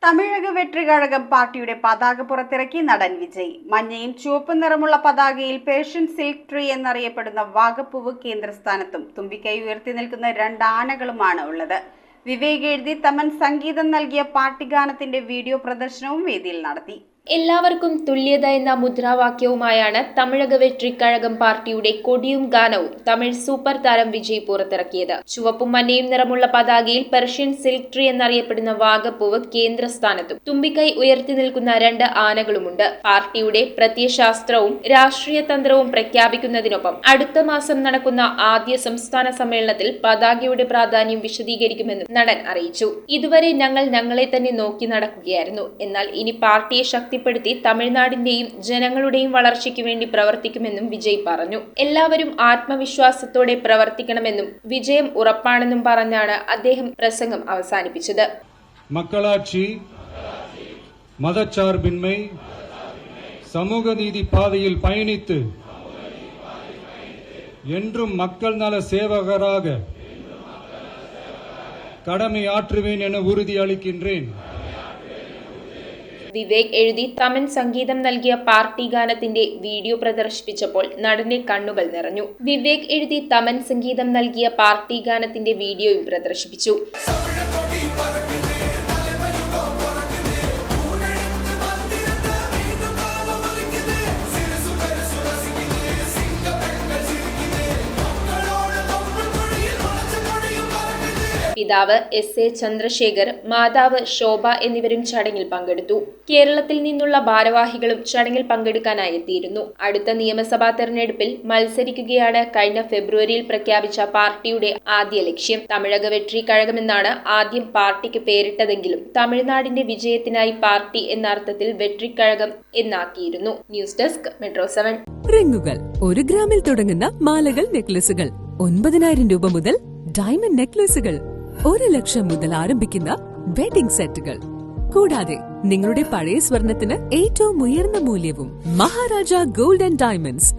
തമിഴക വെട്രികഴകം പാർട്ടിയുടെ പതാക പുറത്തിറക്കി നടൻ വിജയ്. മഞ്ഞയും ചുവപ്പും നിറമുള്ള പതാകയിൽ പേർഷ്യൻ സിൽക്ക് ട്രീ എന്നറിയപ്പെടുന്ന വാഗപ്പൂവ് കേന്ദ്രസ്ഥാനത്തും തുമ്പിക്കൈ ഉയർത്തി നിൽക്കുന്ന രണ്ട് ആനകളുമാണ് ഉള്ളത്. വിവേക് എഴുതി തമൻ സംഗീതം നൽകിയ പാർട്ടി ഗാനത്തിന്റെ വീഡിയോ പ്രദർശനവും വേദിയിൽ നടത്തി. എല്ലാവർക്കും തുല്യത എന്ന മുദ്രാവാക്യവുമായാണ് തമിഴക വെട്രിക്കഴകം പാർട്ടിയുടെ കൊടിയും ഗാനവും തമിഴ് സൂപ്പർ താരം വിജയ് പുറത്തിറക്കിയത്. ചുവപ്പും മഞ്ഞയും നിറമുള്ള പതാകയിൽ പെർഷ്യൻ സിൽക്ക് ട്രീ എന്നറിയപ്പെടുന്ന വാഗപ്പൂവ് കേന്ദ്രസ്ഥാനത്തും തുമ്പിക്കൈ ഉയർത്തി നിൽക്കുന്ന രണ്ട് ആനകളുമുണ്ട്. പാർട്ടിയുടെ പ്രത്യയശാസ്ത്രവും രാഷ്ട്രീയ തന്ത്രവും പ്രഖ്യാപിക്കുന്നതിനൊപ്പം അടുത്ത മാസം നടക്കുന്ന ആദ്യ സംസ്ഥാന സമ്മേളനത്തിൽ പതാകയുടെ പ്രാധാന്യം വിശദീകരിക്കുമെന്നും നടൻ അറിയിച്ചു. ഇതുവരെ ഞങ്ങൾ ഞങ്ങളെ തന്നെ നോക്കി നടക്കുകയായിരുന്നു. എന്നാൽ ഇനി പാർട്ടിയെ ശക്തിപ്പെടുത്തി തമിഴ്നാടിന്റെയും ജനങ്ങളുടെയും വളർച്ചയ്ക്ക് വേണ്ടി പ്രവർത്തിക്കുമെന്നും വിജയ് പറഞ്ഞു. എല്ലാവരും ആത്മവിശ്വാസത്തോടെ പ്രവർത്തിക്കണമെന്നും വിജയം ഉറപ്പാണെന്നും പറഞ്ഞാണ് അദ്ദേഹം പ്രസംഗം അവസാനിപ്പിച്ചത്. மக்களாட்சி, மதச்சார்பின்மை, சமூக நீதி பாதையில் பயணித்து என்றும் மக்கள் நல சேவகராக கடமை ஆற்றுவேன் என உறுதியளிக்கின்றேன். വിവേക് എഴുതി തമൻ സംഗീതം നൽകിയ പാർട്ടി ഗാനത്തിന്റെ വീഡിയോ പ്രദർശിപ്പിച്ചപ്പോൾ നടന്റെ കണ്ണുകൾ നിറഞ്ഞു. വിവേക് എഴുതി തമൻ സംഗീതം നൽകിയ പാർട്ടി ഗാനത്തിന്റെ വീഡിയോയും പ്രദർശിപ്പിച്ചു. പിതാവ് എസ്.എ. ചന്ദ്രശേഖർ, മാതാവ് ശോഭ എന്നിവരും ചടങ്ങിൽ പങ്കെടുത്തു. കേരളത്തിൽ നിന്നുള്ള ഭാരവാഹികളും ചടങ്ങിൽ പങ്കെടുക്കാനായി എത്തിയിരുന്നു. അടുത്ത നിയമസഭാ തെരഞ്ഞെടുപ്പിൽ മത്സരിക്കുകയാണ് കഴിഞ്ഞ ഫെബ്രുവരിയിൽ പ്രഖ്യാപിച്ച പാർട്ടിയുടെ ആദ്യ ലക്ഷ്യം. തമിഴക വെട്രിക്കഴകമെന്നാണ് ആദ്യം പാർട്ടിക്ക് പേരിട്ടതെങ്കിലും തമിഴ്നാടിന്റെ വിജയത്തിനായി പാർട്ടി എന്ന അർത്ഥത്തിൽ വെട്രിക്കഴകം എന്നാക്കിയിരുന്നു. News desk metro 7. റിങ്ങുകൾ 1 ഗ്രാമിൽ തുടങ്ങുന്ന മാലകൾ, നെക്ലസുകൾ 9,000 രൂപ മുതൽ ഡയമണ്ട് നെക്ലസുകൾ 1 ലക്ഷം മുതൽ ആരംഭിക്കുന്ന വെഡിംഗ് സെറ്റുകൾ, കൂടാതെ നിങ്ങളുടെ പഴയ സ്വർണത്തിന് ഏറ്റവും ഉയർന്ന മൂല്യവും. Maharaja gold and diamonds